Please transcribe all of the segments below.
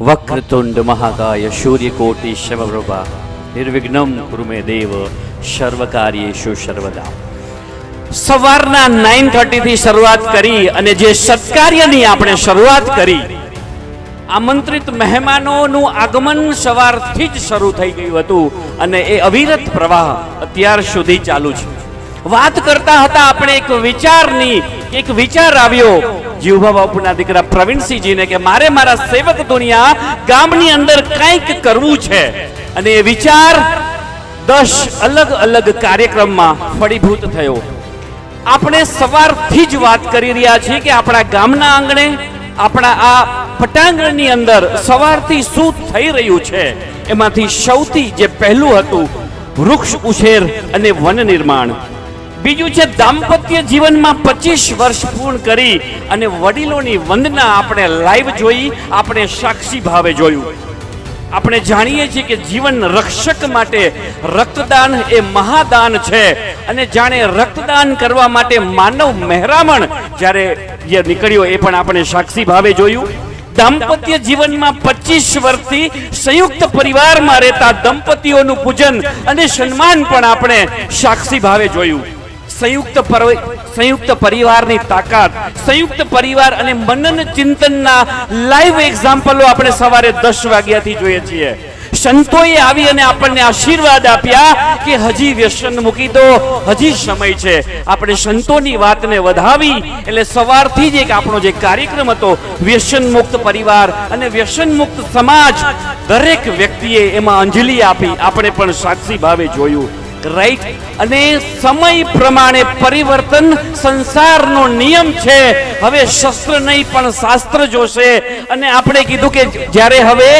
વક્રતુંડ મહાકાય સૂર્યકોટિ સમપ્રભા નિર્વિઘ્નમ કુરુ મે દેવ સર્વકાર્યેષુ સર્વદા. સવારના 9:30 થી શરૂઆત કરી અને જે સત્કાર્યની આપણે શરૂઆત કરી, આમંત્રિત મહેમાનોનું આગમન સવારથી જ શરૂ થઈ ગયું હતું અને એ અવિરત પ્રવાહ અત્યાર સુધી ચાલુ છે. વાત કરતા હતા આપણે એક વિચાર આવ્યો જીવભા બાપુના દીકરા પ્રવીણસિંહજીને કે મારે મારા સેવક દુનિયા ગામની અંદર કંઈક કરવું છે, અને એ વિચાર 10 અલગ અલગ કાર્યક્રમમાં ફળીભૂત થયો. આપણે સવારથી જ વાત કરી રહ્યા છીએ કે આપણા ગામના આંગણે, આપણા આ પટાંગણની અંદર સવારથી શું થઈ રહ્યું છે. એમાંથી સૌથી જે પહેલું હતું વૃક્ષ ઉછેર અને વન નિર્માણ. બીજું છે દાંપત્ય જીવનમાં 25 વર્ષ પૂર્ણ કરી અને વડીલોની વંદના આપણે લાઈવ જોઈ, આપણે સાક્ષી ભાવે જોયું. આપણે જાણીએ છીએ કે જીવન રક્ષક માટે રક્તદાન એ મહાદાન છે, અને જાણે રક્તદાન કરવા માટે માનવ મહેરામણ જ્યારે નીકળ્યો એ પણ આપણે સાક્ષી ભાવે જોયું. દાંપત્ય જીવનમાં 25 વર્ષથી સંયુક્ત પરિવારમાં રહેતા દંપતીઓનું પૂજન અને સન્માન પણ આપણે સાક્ષી ભાવે જોયું. સંયુક્ત પરિવારની તાકાત, સંયુક્ત પરિવાર અને મનન ચિંતનના લાઈવ એક્ઝામ્પલો આપણે સવારે 10 વાગ્યાથી જોઈએ છીએ. સંતોએ આવી અને આપણને આશીર્વાદ આપ્યા કે હજી વ્યસન મૂકી દો, હજી સમય છે. આપણે સંતોની વાતને વધાવી એટલે સવારથી જ એક આપણો જે કાર્યક્રમ હતો વ્યસન મુક્ત પરિવાર અને વ્યસન મુક્ત સમાજ, દરેક વ્યક્તિએ એમાં અંજલિ આપી, આપણે પણ સાક્ષી ભાવે જોયું. રાઈટ. અને સમય પ્રમાણે પરિવર્તન સંસારનો નિયમ છે. હવે શસ્ત્ર નહીં પણ શાસ્ત્ર જોશે, અને આપણે કીધું કે જ્યારે હવે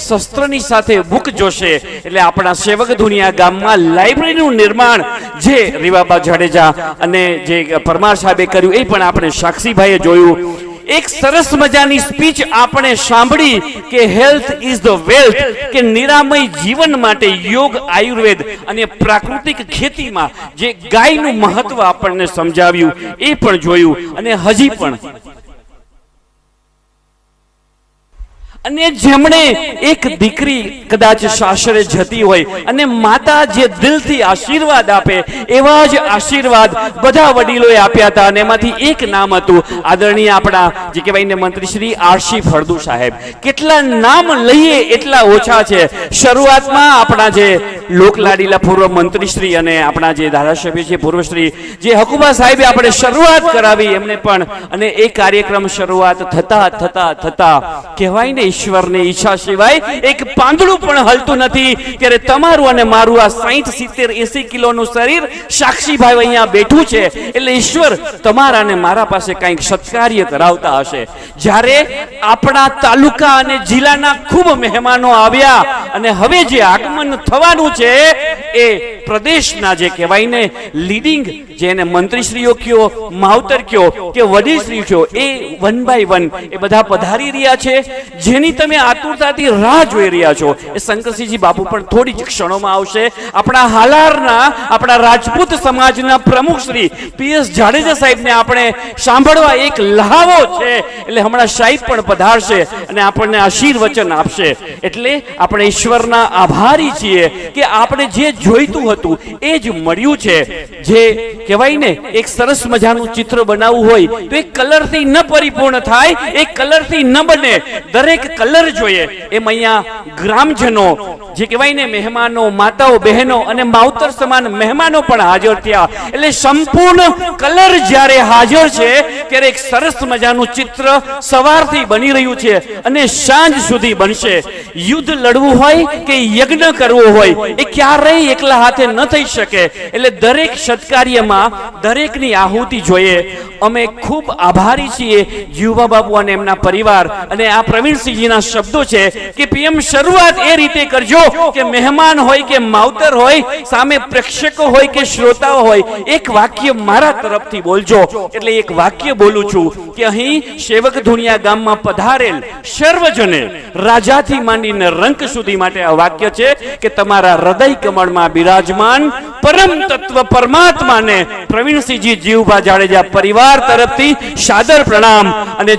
શસ્ત્રની સાથે બુક જોશે એટલે આપણા સેવક દુનિયા ગામમાં લાઇબ્રેરીનું નિર્માણ જે રીવાબા જાડેજા અને જે પરમાર સાહેબે કર્યું એ પણ આપણે સાક્ષીભાઈએ જોયું. એક સરસ મજાની સ્પીચ આપણે સાંભળી કે હેલ્થ ઇઝ ધ વેલ્થ, કે નિરામય જીવન માટે યોગ, આયુર્વેદ અને પ્રાકૃતિક ખેતીમાં જે ગાયનું મહત્વ આપણને સમજાવ્યું એ પણ જોયું. અને હજી પણ અને જેમણે એક દીકરી કદાચ સાસરે જતી હોય અને માતા જે દિલથી આશીર્વાદ આપે એવા જ આશીર્વાદ બધા વડીલોએ આપ્યા હતા. અને એમાંથી એક નામ હતું આદરણીય આપણા જે કહેવાય ને મંત્રી શ્રી આરસી ફળદુ સાહેબ. કેટલા નામ લઈએ એટલા ઓછા છે. શરૂઆતમાં આપણા જે લોકલાડીલા પૂર્વ મંત્રીશ્રી અને આપણા જે ધારાસભ્ય છે પૂર્વશ્રી જે હકુબા સાહેબે આપણે શરૂઆત કરાવી એમને પણ, અને એ કાર્યક્રમ શરૂઆત થતા કહેવાય ને ઈશ્વરની ઈચ્છા સિવાય એક પાંદડું પણ હલતું નથી. ત્યારે તમારું અને મારું આ 60, 70, 80 કિલોનું શરીર સાક્ષીભાઈ અહીંયા બેઠું છે એટલે ઈશ્વર તમારા અને મારા પાસે કંઈક સત્કાર્ય કરાવતા હશે. જ્યારે આપણા તાલુકા અને જિલ્લાના ખૂબ મહેમાનો આવ્યા અને હવે જે આગમન થવાનું છે એ પ્રદેશના જે કહેવાય ને લીડિંગ, જેને મંત્રીશ્રીઓ કયો, માવતર કયો કે વડીલશ્રીઓ કયો, એ 1 by 1 એ બધા પધારી રહ્યા છે, જેની તમે આતુરતાથી રાહ જોઈ રહ્યા છો. એ શંકરસિંહજી બાપુ પણ થોડી જ ક્ષણોમાં આવશે. આપણા હાલારના, આપણા રાજપૂત સમાજના પ્રમુખ શ્રી PS જાડેજા સાહેબને આપણે સાંભળવા એક લહાવો છે. એટલે હમણાં સાહેબ પણ પધારશે અને આપણને આશીર્વચન આપશે. એટલે આપણે ઈશ્વરના આભારી છીએ કે આપણે જે જોઈતું હતું એ જ મળ્યું છે. જે કહેવાય ને એક સરસ મજાનું ચિત્ર બનાવવું હોય તો એક કલરથી ન પરિપૂર્ણ થાય, એક કલરથી ન બને, દરેક કલર જોઈએ. એમ અહીંયા ગ્રામજનો જે કહેવાય ને મહેમાનો, માતાઓ, બહેનો અને માવતર સમાન મહેમાનો પણ હાજર થયા. એટલે સંપૂર્ણ કલર જ્યારે હાજર છે ત્યારે એક સરસ મજાનું ચિત્ર સવારથી બની રહ્યું છે અને સાંજ સુધી બનશે. યુદ્ધ લડવું હોય કે યજ્ઞ કરવો હોય એ ક્યારેય એકલા હાથે ન થઈ શકે. એટલે દરેક સત્કાર્યમાં દરેકની આહુતિ જોઈએ. અમે ખૂબ આભારી છીએ જીવભા બાપુ અને એમના પરિવાર. અને આ પ્રવીણસિંહજીના શબ્દો છે કે PM શરૂઆત એ રીતે કરજો કે મહેમાન હોય કે માવતર હોય, સામે પ્રેક્ષકો હોય કે શ્રોતાઓ હોય, એક વાક્ય મારા તરફથી બોલજો. એટલે એક વાક્ય બોલું છું કે અહીં સેવક ધુનિયા ગામમાં પધારેલ સર્વજને રાજાથી માંડીને રંક સુધી માટે આ વાક્ય છે કે તમારા હૃદય કમળમાં બિરાજમાન પરમ તત્વ પરમાત્માને પ્રવીણસિંહજી જીવભા જાડેજા પરિવાર તરફથી સાદર પ્રણામ. અને